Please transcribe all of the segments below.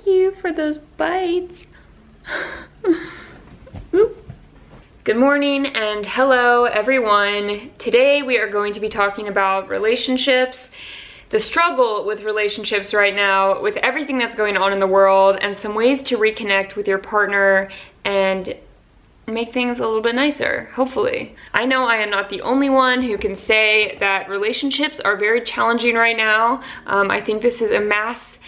you for those bites. Good morning and hello everyone. Today we are going to be talking about relationships, the struggle with relationships right now, with everything that's going on in the world, and some ways to reconnect with your partner and make things a little bit nicer, hopefully. I know I am not the only one who can say that relationships are very challenging right now. I think this is a mass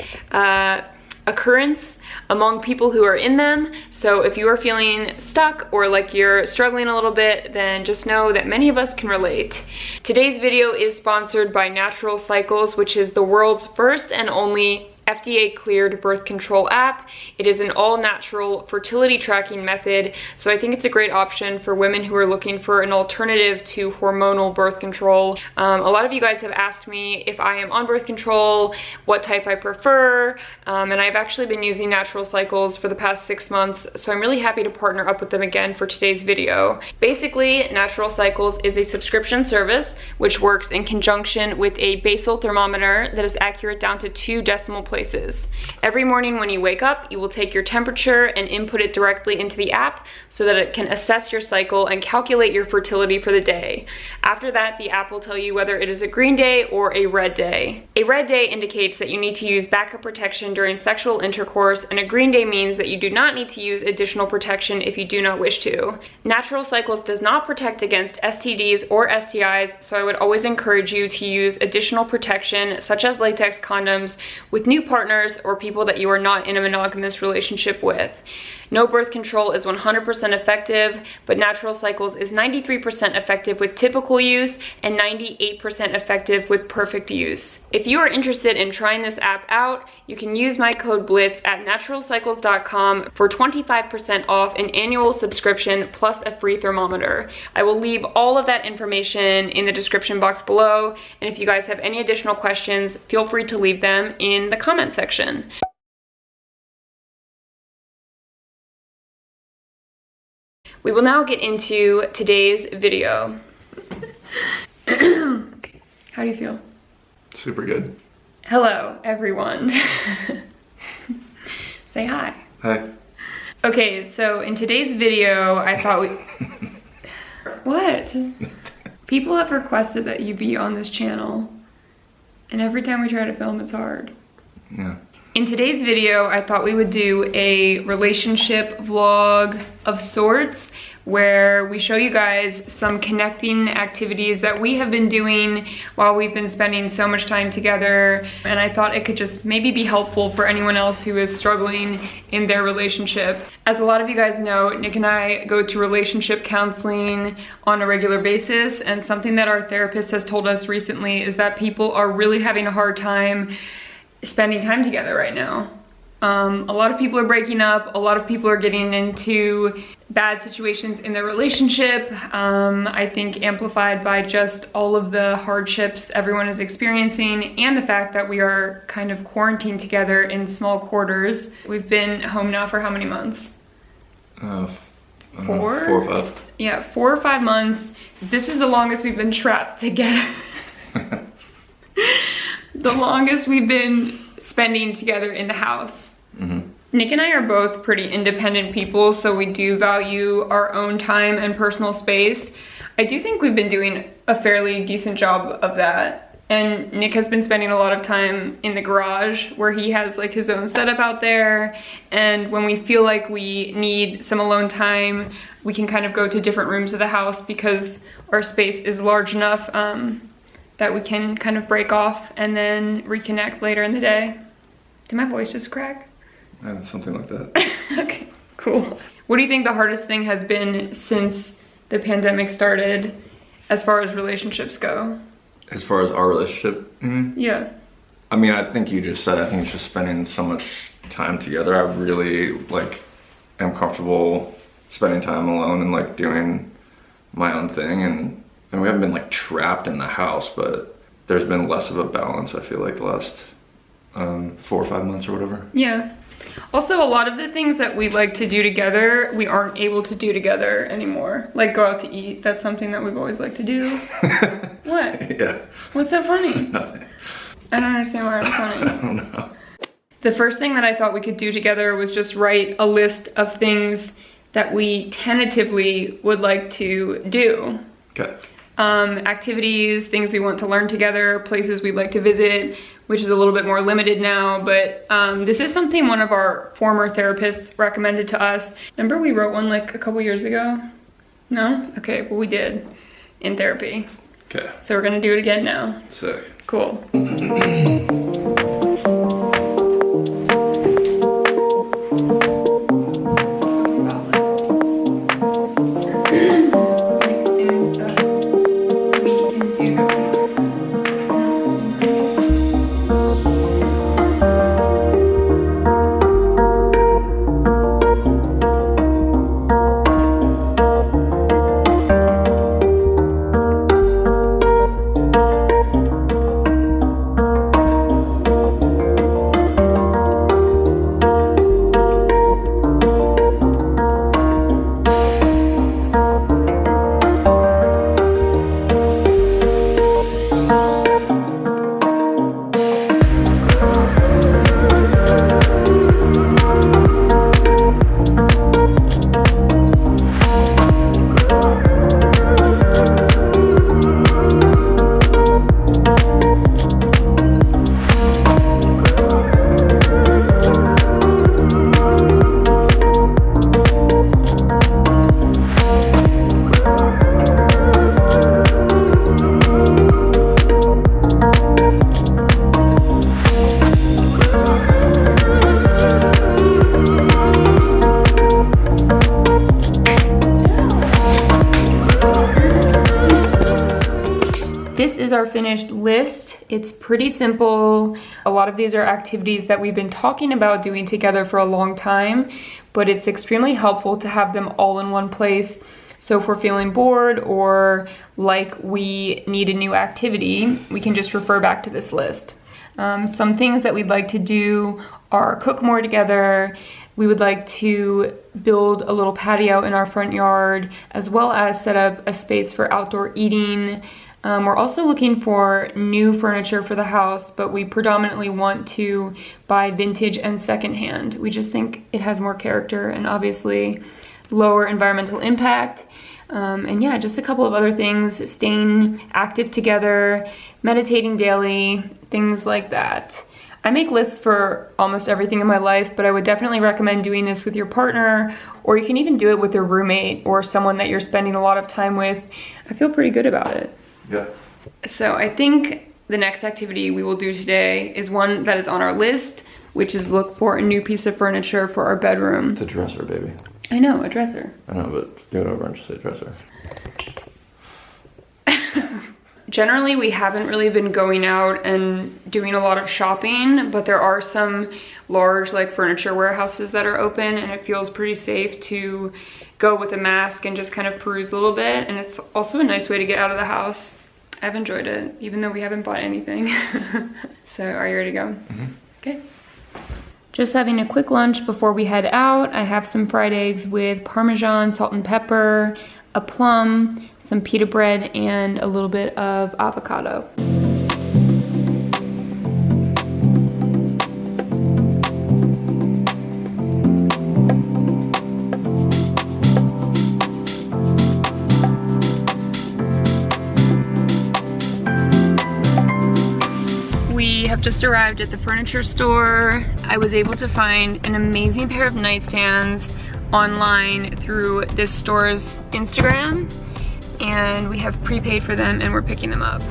occurrence among people who are in them. So if you are feeling stuck or like you're struggling a little bit, then just know that many of us can relate. Today's video is sponsored by Natural Cycles, which is the world's first and only FDA cleared birth control app. It is an all-natural fertility tracking method, so I think it's a great option for women who are looking for an alternative to hormonal birth control. A lot of you guys have asked me if I am on birth control, what type I prefer, and I've actually been using Natural Cycles for the past 6 months, so I'm really happy to partner up with them again for today's video. Basically, Natural Cycles is a subscription service which works in conjunction with a basal thermometer that is accurate down to 2 decimal places. Every morning when you wake up, you will take your temperature and input it directly into the app so that it can assess your cycle and calculate your fertility for the day. After that, the app will tell you whether it is a green day or a red day. A red day indicates that you need to use backup protection during sexual intercourse, and a green day means that you do not need to use additional protection if you do not wish to. Natural Cycles does not protect against STDs or STIs, so I would always encourage you to use additional protection such as latex condoms with new partners or people that you are not in a monogamous relationship with. No birth control is 100% effective, but Natural Cycles is 93% effective with typical use and 98% effective with perfect use. If you are interested in trying this app out, you can use my code BLITZ at naturalcycles.com for 25% off an annual subscription plus a free thermometer. I will leave all of that information in the description box below, and if you guys have any additional questions, feel free to leave them in the comment section. We will now get into today's video. How do you feel? Super good. Hello, everyone. Say hi. Hi. Okay, so in today's video, I thought we... What? People have requested that you be on this channel, and every time we try to film, it's hard. Yeah. In today's video, I thought we would do a relationship vlog of sorts where we show you guys some connecting activities that we have been doing while we've been spending so much time together. And I thought it could just maybe be helpful for anyone else who is struggling in their relationship. As a lot of you guys know, Nick and I go to relationship counseling on a regular basis, and something that our therapist has told us recently is that people are really having a hard time spending time together right now. A lot of people are breaking up, a lot of people are getting into bad situations in their relationship, I think amplified by just all of the hardships everyone is experiencing and the fact that we are kind of quarantined together in small quarters. We've been home now for how many months? 4 or 5. Yeah, 4 or 5 months. This is the longest we've been trapped together. The longest we've been spending together in the house. Mm-hmm. Nick and I are both pretty independent people, so we do value our own time and personal space. I do think we've been doing a fairly decent job of that. And Nick has been spending a lot of time in the garage where he has like his own setup out there. And when we feel like we need some alone time, we can kind of go to different rooms of the house because our space is large enough that we can kind of break off and then reconnect later in the day. Did my voice just crack? Something like that. Okay, cool. What do you think the hardest thing has been since the pandemic started as far as relationships go? As far as our relationship? Yeah. I mean, I think you just said, I think it's just spending so much time together. I really am comfortable spending time alone and like doing my own thing, and we haven't been like trapped in the house, but there's been less of a balance, I feel like, the last 4 or 5 months or whatever. Yeah. Also, a lot of the things that we like to do together, we aren't able to do together anymore. Like go out to eat, that's something that we've always liked to do. What? Yeah. What's so funny? Nothing. I don't understand why it's funny. I don't know. The first thing that I thought we could do together was just write a list of things that we tentatively would like to do. Okay. Activities, things we want to learn together, places we'd like to visit, which is a little bit more limited now, but this is something one of our former therapists recommended to us. Remember we wrote one like a couple years ago? No? Okay, well we did in therapy. Okay. So we're gonna do it again now. Sick. Cool. This is our finished list. It's pretty simple. A lot of these are activities that we've been talking about doing together for a long time, but it's extremely helpful to have them all in one place. So if we're feeling bored or like we need a new activity, we can just refer back to this list. Some things that we'd like to do are cook more together. We would like to build a little patio in our front yard, as well as set up a space for outdoor eating. We're also looking for new furniture for the house, but we predominantly want to buy vintage and secondhand. We just think it has more character and obviously lower environmental impact. And yeah, just a couple of other things, staying active together, meditating daily, things like that. I make lists for almost everything in my life, but I would definitely recommend doing this with your partner, or you can even do it with a roommate or someone that you're spending a lot of time with. I feel pretty good about it. Yeah. So I think the next activity we will do today is one that is on our list, which is look for a new piece of furniture for our bedroom. It's a dresser, baby. I know, a dresser. I know, but do it over and just say dresser. Generally, we haven't really been going out and doing a lot of shopping, but there are some large like furniture warehouses that are open, and it feels pretty safe to go with a mask and just kind of peruse a little bit. And it's also a nice way to get out of the house. I've enjoyed it, even though we haven't bought anything. So are you ready to go? Mm-hmm. Okay. Just having a quick lunch before we head out. I have some fried eggs with Parmesan, salt and pepper, a plum, some pita bread, and a little bit of avocado. We have just arrived at the furniture store. I was able to find an amazing pair of nightstands online through this store's Instagram, and we have prepaid for them and we're picking them up.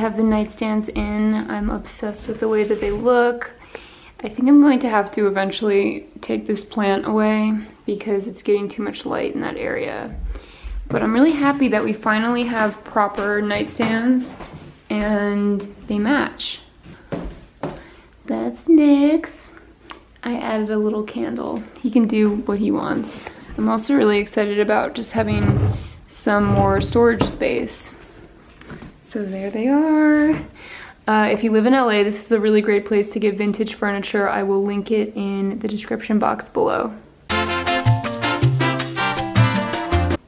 The nightstands in. I'm obsessed with the way that they look. I think I'm going to have to eventually take this plant away because it's getting too much light in that area. But I'm really happy that we finally have proper nightstands and they match. That's Nick's. I added a little candle. He can do what he wants. I'm also really excited about just having some more storage space. So there they are. If you live in LA, this is a really great place to get vintage furniture. I will link it in the description box below.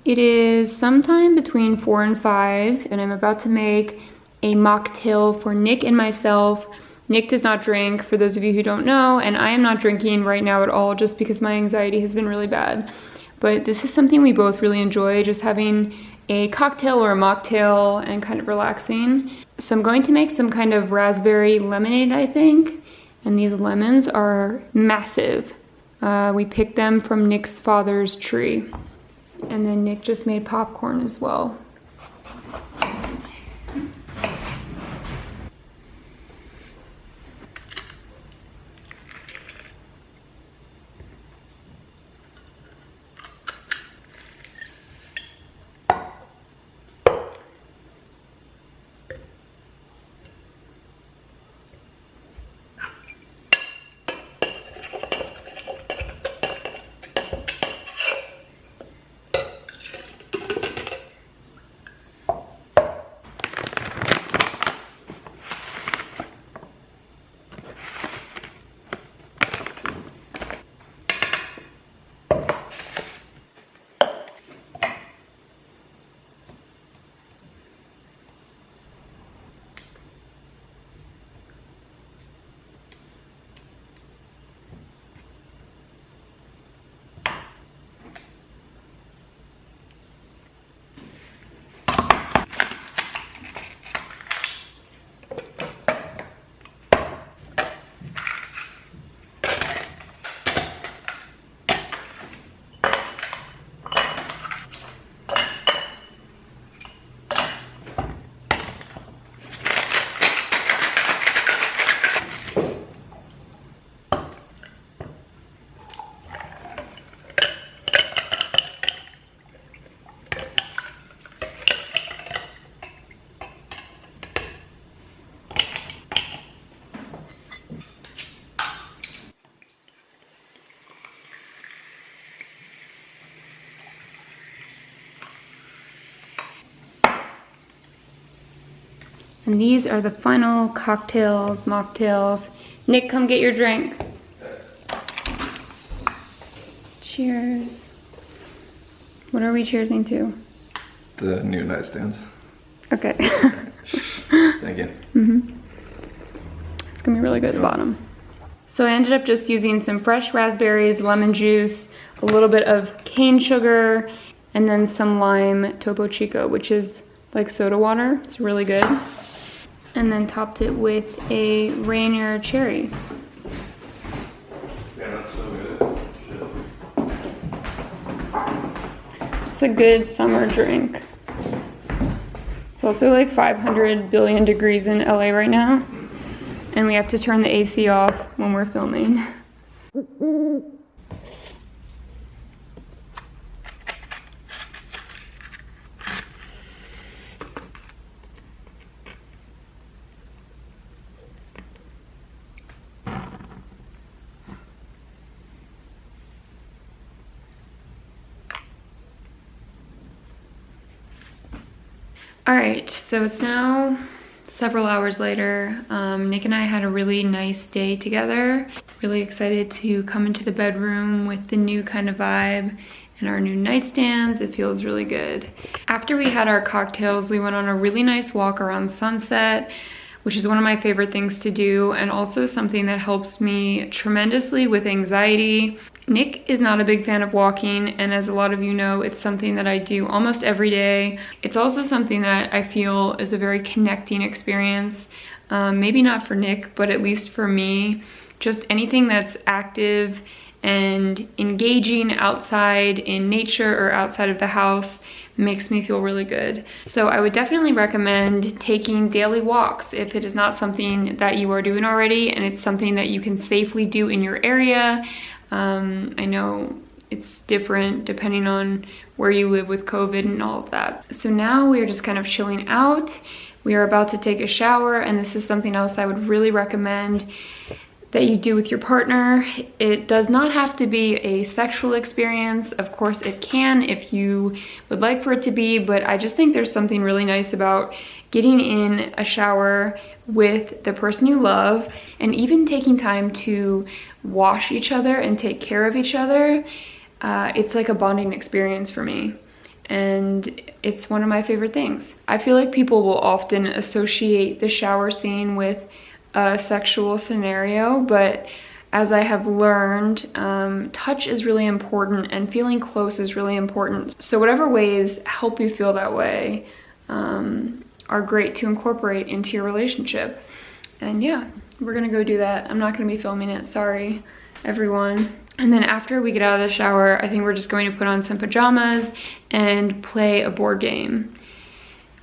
It is sometime between 4 and 5, and I'm about to make a mocktail for Nick and myself. Nick does not drink, for those of you who don't know, and I am not drinking right now at all just because my anxiety has been really bad. But this is something we both really enjoy, just having a cocktail or a mocktail and kind of relaxing. So I'm going to make some kind of raspberry lemonade, I think, and these lemons are massive. We picked them from Nick's father's tree. And then Nick just made popcorn as well. And these are the final cocktails, mocktails. Nick, come get your drink. Cheers. What are we cheersing to? The new nightstands. Okay. Thank you. It's gonna be really good at the bottom. So I ended up just using some fresh raspberries, lemon juice, a little bit of cane sugar, and then some lime Topo Chico, which is like soda water. It's really good. And then topped it with a Rainier cherry. Yeah, that's so good. It's a good summer drink. It's also like 500 billion degrees in LA right now. And we have to turn the AC off when we're filming. All right, so it's now several hours later. Nick and I had a really nice day together. Really excited to come into the bedroom with the new kind of vibe and our new nightstands. It feels really good. After we had our cocktails, we went on a really nice walk around Sunset, which is one of my favorite things to do and also something that helps me tremendously with anxiety. Nick is not a big fan of walking, and as a lot of you know, it's something that I do almost every day. It's also something that I feel is a very connecting experience. Maybe not for Nick, but at least for me. Just anything that's active and engaging outside in nature or outside of the house makes me feel really good. So I would definitely recommend taking daily walks if it is not something that you are doing already and it's something that you can safely do in your area. I know it's different depending on where you live with COVID and all of that. So now we are just kind of chilling out. We are about to take a shower, and this is something else I would really recommend that you do with your partner. It does not have to be a sexual experience. Of course it can if you would like for it to be, but I just think there's something really nice about getting in a shower with the person you love and even taking time to wash each other and take care of each other. It's like a bonding experience for me, and it's one of my favorite things. I feel like people will often associate the shower scene with a sexual scenario, but as I have learned, touch is really important and feeling close is really important. So whatever ways help you feel that way are great to incorporate into your relationship. And yeah, we're gonna go do that. I'm not gonna be filming it, sorry everyone. And then after we get out of the shower, I think we're just going to put on some pajamas and play a board game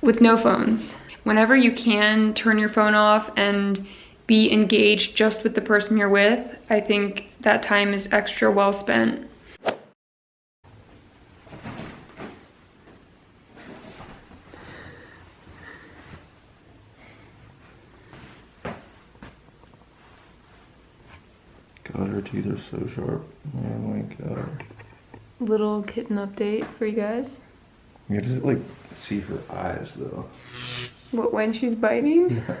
with no phones. Whenever you can turn your phone off and be engaged just with the person you're with, I think that time is extra well spent. God, her teeth are so sharp. Oh my god. Little kitten update for you guys. You have to like see her eyes though. What, when she's biting? Yeah.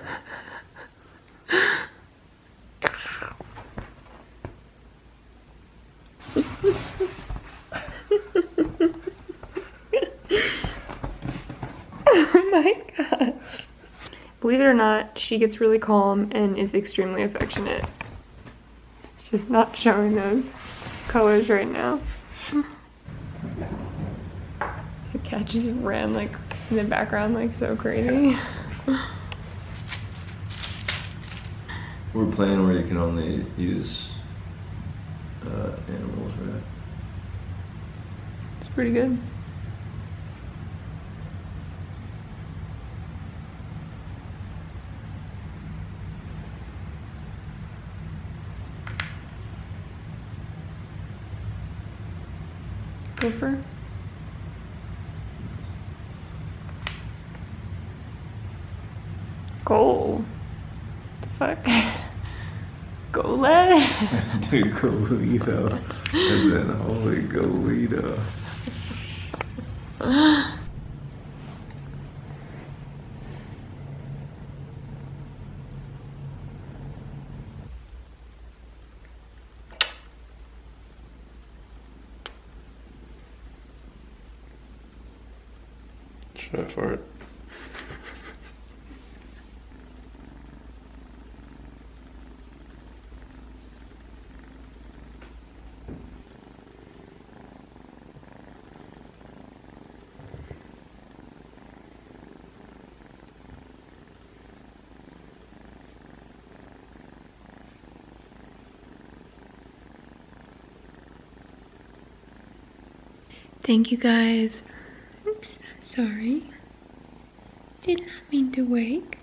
Oh my gosh. Believe it or not, she gets really calm and is extremely affectionate. She's not showing those colors right now. The cat just ran like in the background like so crazy. We're playing where you can only use animals, right? It's pretty good. Gopher. Goal. The fuck? Golet? Dude, Golito. And then holy Golito. Should I fart? Thank you guys. Oops, sorry. Did not mean to wake.